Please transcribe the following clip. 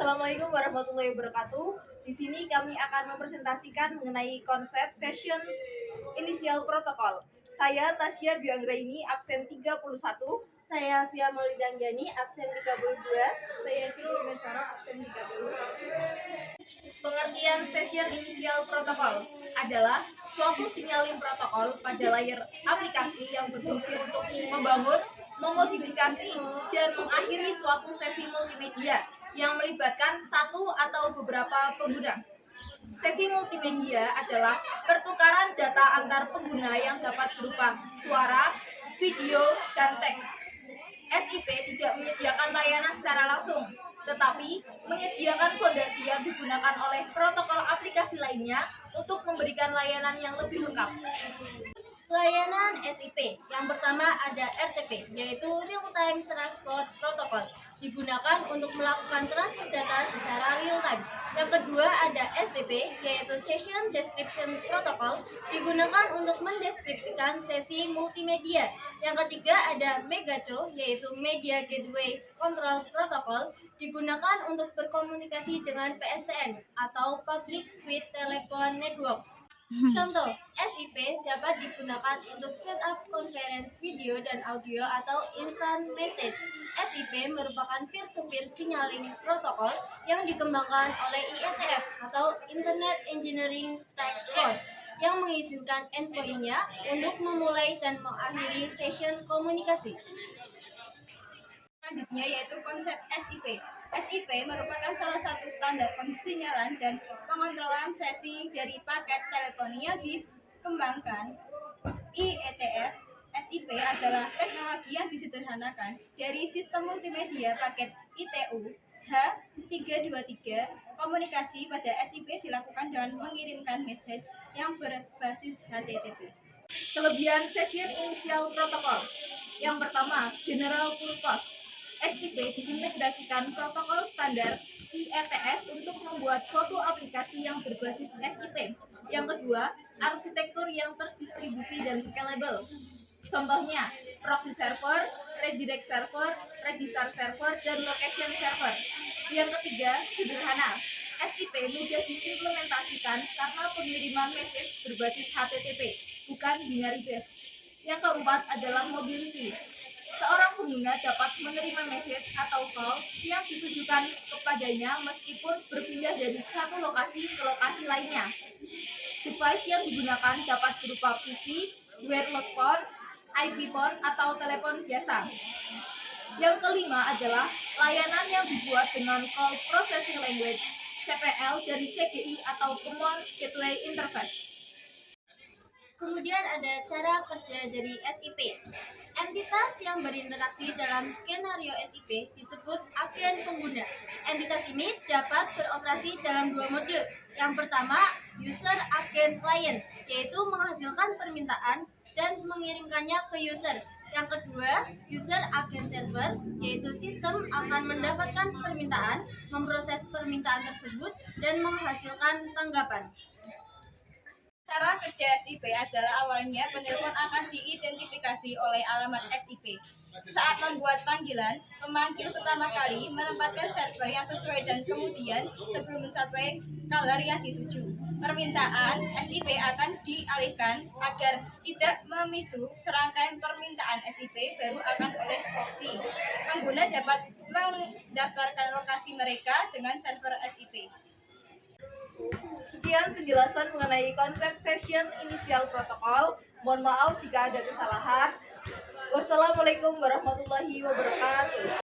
Assalamualaikum warahmatullahi wabarakatuh. Di sini kami akan mempresentasikan mengenai konsep session inisial protokol. Saya Tasya Dwi Anggraini, absen 31. Saya Fia Maulidanggani, absen 32. Saya Siti Besara, absen 30. Pengertian session inisial protokol adalah suatu sinyaling protokol pada layar aplikasi yang berfungsi untuk membangun, memodifikasi, dan mengakhiri suatu sesi multimedia yang melibatkan satu atau beberapa pengguna. Sesi multimedia adalah pertukaran data antar pengguna yang dapat berupa suara, video, dan teks. SIP tidak menyediakan layanan secara langsung, tetapi menyediakan fondasi yang digunakan oleh protokol aplikasi lainnya untuk memberikan layanan yang lebih lengkap. Layanan SIP. Yang pertama ada RTP, yaitu Real Time Transport Protocol, digunakan untuk melakukan transfer data secara real time. Yang kedua ada SDP, yaitu Session Description Protocol, digunakan untuk mendeskripsikan sesi multimedia. Yang ketiga ada Megaco, yaitu Media Gateway Control Protocol, digunakan untuk berkomunikasi dengan PSTN atau Public Suite Telephone Network. Contoh, SIP dapat digunakan untuk setup conference video dan audio atau instant message. SIP merupakan peer-to-peer signaling protokol yang dikembangkan oleh IETF atau Internet Engineering Task Force yang mengizinkan endpoint-nya untuk memulai dan mengakhiri session komunikasi. Selanjutnya yaitu konsep SIP. SIP merupakan salah satu standar pensinyalan dan pengontrolan sesi dari paket teleponia dikembangkan IETF. SIP adalah teknologi yang disederhanakan dari sistem multimedia paket ITU H323. Komunikasi pada SIP dilakukan dengan mengirimkan message yang berbasis HTTP. Kelebihan session inisial protokol. Yang pertama, general purpose. SIP diintegrasikan protokol standar IETF untuk membuat suatu aplikasi yang berbasis SIP. Yang kedua, arsitektur yang terdistribusi dan scalable. Contohnya, proxy server, redirect server, registrar server, dan location server. Yang ketiga, sederhana. SIP mudah diimplementasikan karena pengiriman message berbasis HTTP, bukan binary base. Yang keempat adalah mobility. Seorang pengguna dapat menerima message atau call yang ditujukan kepadanya meskipun berpindah dari satu lokasi ke lokasi lainnya. Device yang digunakan dapat berupa PC, wireless phone, IP phone, atau telepon biasa. Yang kelima adalah layanan yang dibuat dengan Call Processing Language, CPL, dari CGI atau Common Gateway Interface. Kemudian ada cara kerja dari SIP. Entitas yang berinteraksi dalam skenario SIP disebut agen pengguna. Entitas ini dapat beroperasi dalam dua mode. Yang pertama, user agen client, yaitu menghasilkan permintaan dan mengirimkannya ke user. Yang kedua, user agen server, yaitu sistem akan mendapatkan permintaan, memproses permintaan tersebut, dan menghasilkan tanggapan. Cara kerja SIP adalah awalnya penelpon akan diidentifikasi oleh alamat SIP. Saat membuat panggilan, pemanggil pertama kali menempatkan server yang sesuai dan kemudian sebelum mencapai caller yang dituju, permintaan SIP akan dialihkan agar tidak memicu serangkaian permintaan SIP baru akan oleh proxy. Pengguna dapat mendaftarkan lokasi mereka dengan server SIP. Sekian penjelasan mengenai konsep session inisial protokol. Mohon maaf jika ada kesalahan. Wassalamualaikum warahmatullahi wabarakatuh.